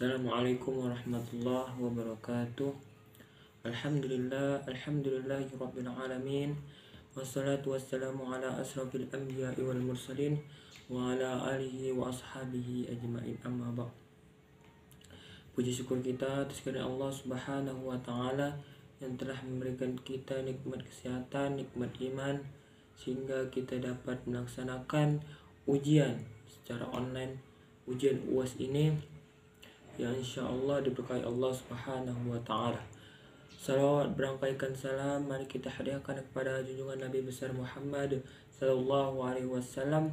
Assalamualaikum warahmatullahi wabarakatuh. Alhamdulillahirabbil alamin. Wassalatu wassalamu ala asrafil anbiya'i wal mursalin wa ala alihi wa ashabihi ajma'in, amma ba'd. Puji syukur kita atas kehadirat Allah Subhanahu wa taala yang telah memberikan kita nikmat kesehatan, nikmat iman, sehingga kita dapat melaksanakan ujian secara online, ujian UAS ini yang insyaallah diberkahi Allah Subhanahu wa taala. Salawat berangkaikan salam mari kita hadiahkan kepada junjungan Nabi besar Muhammad sallallahu alaihi wasallam.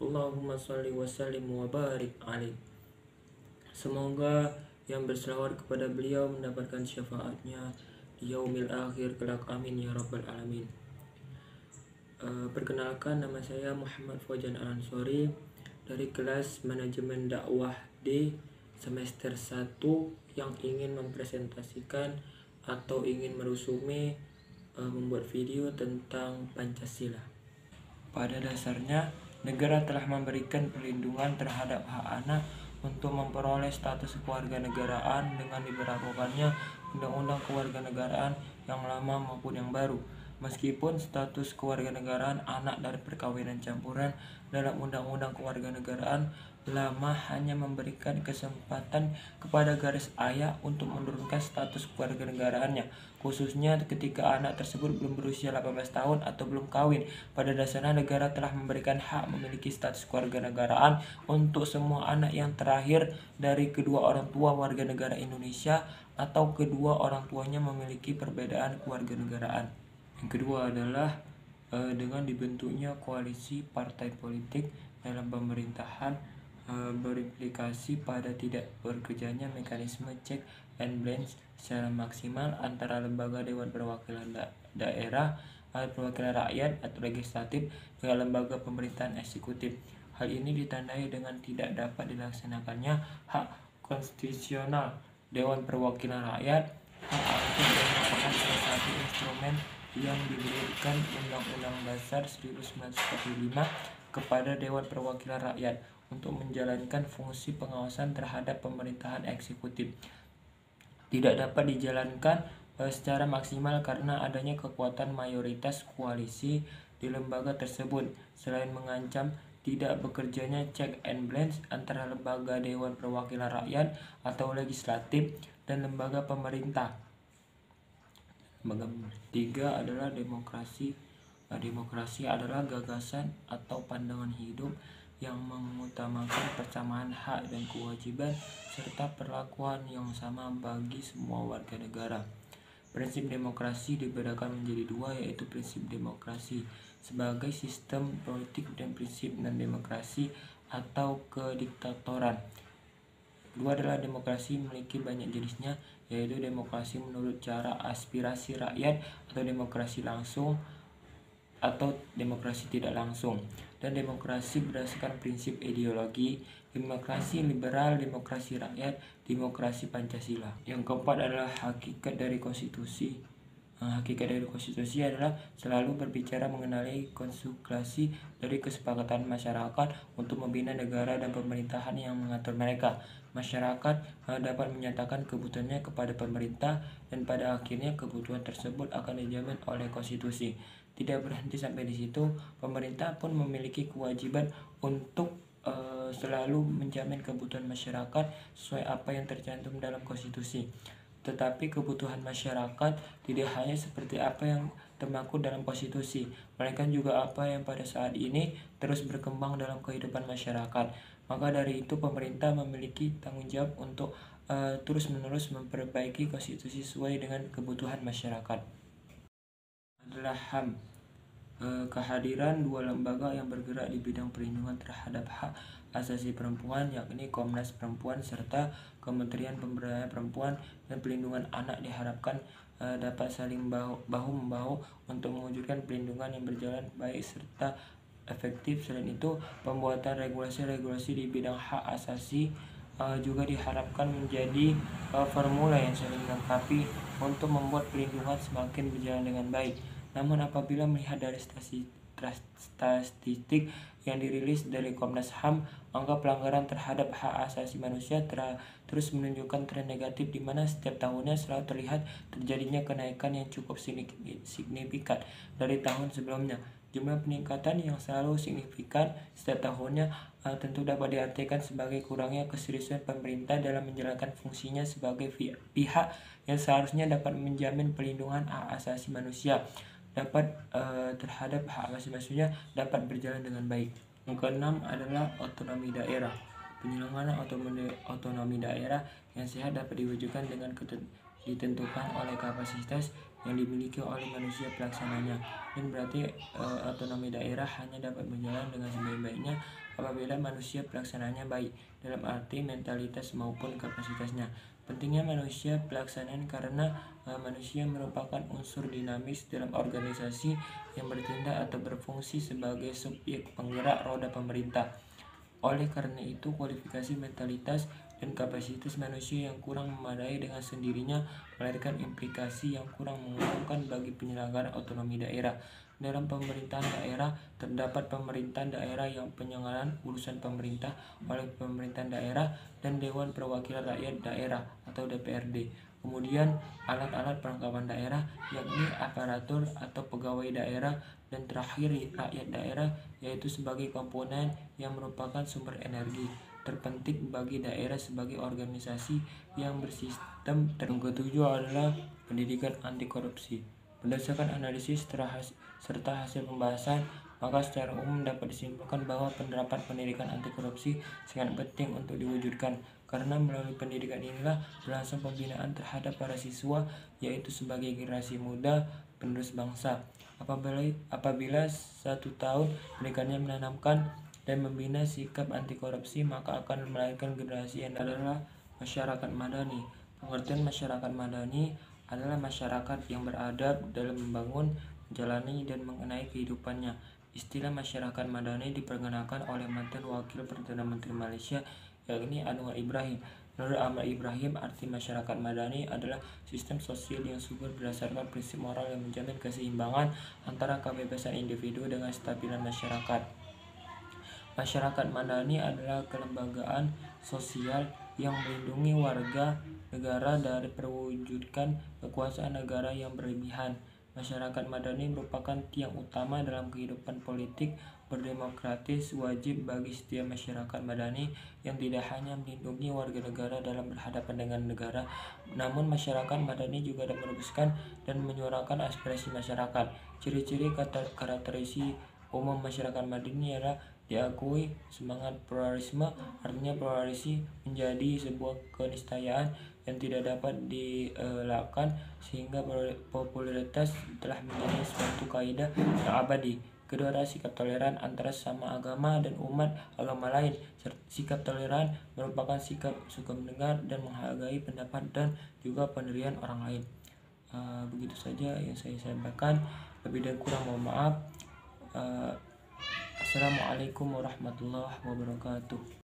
Allahumma shalli wa sallim wa barik alaihi. Semoga yang berselawat kepada beliau mendapatkan syafaatnya di yaumil akhir kelak, amin ya rabbal alamin. Perkenalkan, nama saya Muhammad Fauzan Al-Ansori dari kelas manajemen dakwah D semester 1 yang ingin mempresentasikan atau ingin merusumi membuat video tentang Pancasila. Pada dasarnya, negara telah memberikan perlindungan terhadap hak anak untuk memperoleh status kewarganegaraan dengan diberlakukannya Undang-Undang Kewarganegaraan yang lama maupun yang baru. Meskipun status kewarganegaraan anak dari perkawinan campuran dalam Undang-Undang Kewarganegaraan lama hanya memberikan kesempatan kepada garis ayah untuk menurunkan status kewarganegaraannya, khususnya ketika anak tersebut belum berusia 18 tahun atau belum kawin. Pada dasarnya negara telah memberikan hak memiliki status kewarganegaraan untuk semua anak yang terakhir dari kedua orang tua warga negara Indonesia atau kedua orang tuanya memiliki perbedaan kewarganegaraan. Yang kedua adalah dengan dibentuknya koalisi partai politik dalam pemerintahan berimplikasi pada tidak bekerjanya mekanisme check and balance secara maksimal antara lembaga Dewan Perwakilan Daerah atau Perwakilan Rakyat atau Legislatif dengan lembaga pemerintahan eksekutif. Hal ini ditandai dengan tidak dapat dilaksanakannya hak konstitusional Dewan Perwakilan Rakyat. Hak angket merupakan salah satu instrumen yang diberikan Undang-Undang Dasar 1945 kepada Dewan Perwakilan Rakyat untuk menjalankan fungsi pengawasan terhadap pemerintahan eksekutif. Tidak dapat dijalankan secara maksimal karena adanya kekuatan mayoritas koalisi di lembaga tersebut, selain mengancam tidak bekerjanya check and balance antara lembaga Dewan Perwakilan Rakyat atau Legislatif dan lembaga pemerintah. Tiga adalah demokrasi. Demokrasi adalah gagasan atau pandangan hidup yang mengutamakan persamaan hak dan kewajiban serta perlakuan yang sama bagi semua warga negara. Prinsip demokrasi dibedakan menjadi dua, yaitu prinsip demokrasi sebagai sistem politik dan prinsip non-demokrasi atau kediktatoran. Kedua adalah demokrasi memiliki banyak jenisnya, yaitu demokrasi menurut cara aspirasi rakyat atau demokrasi langsung atau demokrasi tidak langsung, dan demokrasi berdasarkan prinsip ideologi, demokrasi liberal, demokrasi rakyat, demokrasi Pancasila. Yang keempat adalah hakikat dari konstitusi. Hakikat dari konstitusi adalah selalu berbicara mengenai konsekuensi dari kesepakatan masyarakat untuk membina negara dan pemerintahan yang mengatur mereka. Masyarakat dapat menyatakan kebutuhannya kepada pemerintah dan pada akhirnya kebutuhan tersebut akan dijamin oleh konstitusi. Tidak berhenti sampai di situ, pemerintah pun memiliki kewajiban untuk selalu menjamin kebutuhan masyarakat sesuai apa yang tercantum dalam konstitusi. Tetapi kebutuhan masyarakat tidak hanya seperti apa yang termaktub dalam konstitusi, melainkan juga apa yang pada saat ini terus berkembang dalam kehidupan masyarakat. Maka dari itu pemerintah memiliki tanggung jawab untuk terus-menerus memperbaiki konstitusi sesuai dengan kebutuhan masyarakat. Adalah HAM, kehadiran dua lembaga yang bergerak di bidang perlindungan terhadap hak asasi perempuan, yakni Komnas Perempuan serta Kementerian Pemberdayaan Perempuan dan Perlindungan Anak, diharapkan dapat saling bahu-membahu untuk mewujudkan perlindungan yang berjalan baik serta efektif. Selain itu, pembuatan regulasi-regulasi di bidang hak asasi juga diharapkan menjadi formula yang saling melengkapi untuk membuat perlindungan semakin berjalan dengan baik. Namun apabila melihat dari statistik yang dirilis dari Komnas HAM, angka pelanggaran terhadap hak asasi manusia terus menunjukkan tren negatif di mana setiap tahunnya selalu terlihat terjadinya kenaikan yang cukup signifikan dari tahun sebelumnya. Jumlah peningkatan yang selalu signifikan setiap tahunnya tentu dapat diartikan sebagai kurangnya keseriusan pemerintah dalam menjalankan fungsinya sebagai pihak yang seharusnya dapat menjamin pelindungan hak asasi manusia terhadap hak asasi manusia dapat berjalan dengan baik. Yang keenam adalah otonomi daerah. Penyelenggaraan otonomi daerah yang sehat dapat diwujudkan dengan ditentukan oleh kapasitas yang dimiliki oleh manusia pelaksananya, dan berarti otonomi daerah hanya dapat berjalan dengan sebaik-baiknya apabila manusia pelaksananya baik dalam arti mentalitas maupun kapasitasnya. Pentingnya manusia pelaksanaan karena manusia merupakan unsur dinamis dalam organisasi yang bertindak atau berfungsi sebagai subjek penggerak roda pemerintah. Oleh karena itu, kualifikasi mentalitas dan kapasitas manusia yang kurang memadai dengan sendirinya melahirkan implikasi yang kurang menguntungkan bagi penyelenggaraan otonomi daerah. Dalam pemerintahan daerah, terdapat pemerintahan daerah yang penyelenggaraan urusan pemerintah oleh pemerintahan daerah dan Dewan Perwakilan Rakyat Daerah atau DPRD. Kemudian alat-alat perangkapan daerah, yakni aparatur atau pegawai daerah, dan terakhir rakyat daerah, yaitu sebagai komponen yang merupakan sumber energi terpenting bagi daerah sebagai organisasi yang bersistem. Yang ketujuh adalah pendidikan anti korupsi. Berdasarkan analisis serta hasil pembahasan, maka secara umum dapat disimpulkan bahwa penerapan pendidikan anti korupsi sangat penting untuk diwujudkan, karena melalui pendidikan inilah berlangsung pembinaan terhadap para siswa, yaitu sebagai generasi muda penerus bangsa. Apabila 1 tahun pendidikannya menanamkan dan membina sikap anti korupsi, maka akan melahirkan generasi yang adalah masyarakat madani. Pengertian masyarakat madani adalah masyarakat yang beradab dalam membangun, menjalani, dan mengenai kehidupannya. Istilah masyarakat madani diperkenalkan oleh mantan Wakil Perdana Menteri Malaysia, yakni Anwar Ibrahim. Menurut Ahmad Ibrahim, arti masyarakat madani adalah sistem sosial yang subur berdasarkan prinsip moral yang menjamin keseimbangan antara kebebasan individu dengan kestabilan masyarakat. Masyarakat madani adalah kelembagaan sosial yang melindungi warga negara dari perwujudan kekuasaan negara yang berlebihan. Masyarakat madani merupakan tiang utama dalam kehidupan politik berdemokratis. Wajib bagi setiap masyarakat madani yang tidak hanya melindungi warga negara dalam berhadapan dengan negara, namun masyarakat madani juga dapat merumuskan dan menyuarakan aspirasi masyarakat. Ciri-ciri karakteristik umum masyarakat madani adalah diakui semangat pluralisme, artinya pluralisme menjadi sebuah keniscayaan yang tidak dapat dielakkan, sehingga popularitas telah menjadi suatu kaidah yang abadi. Kedua adalah sikap toleran antara sesama agama dan umat agama lain. Sikap toleran merupakan sikap suka mendengar dan menghargai pendapat dan juga pendirian orang lain. Begitu saja yang saya sampaikan. Lebih dan kurang mohon maaf. Assalamualaikum warahmatullahi wabarakatuh.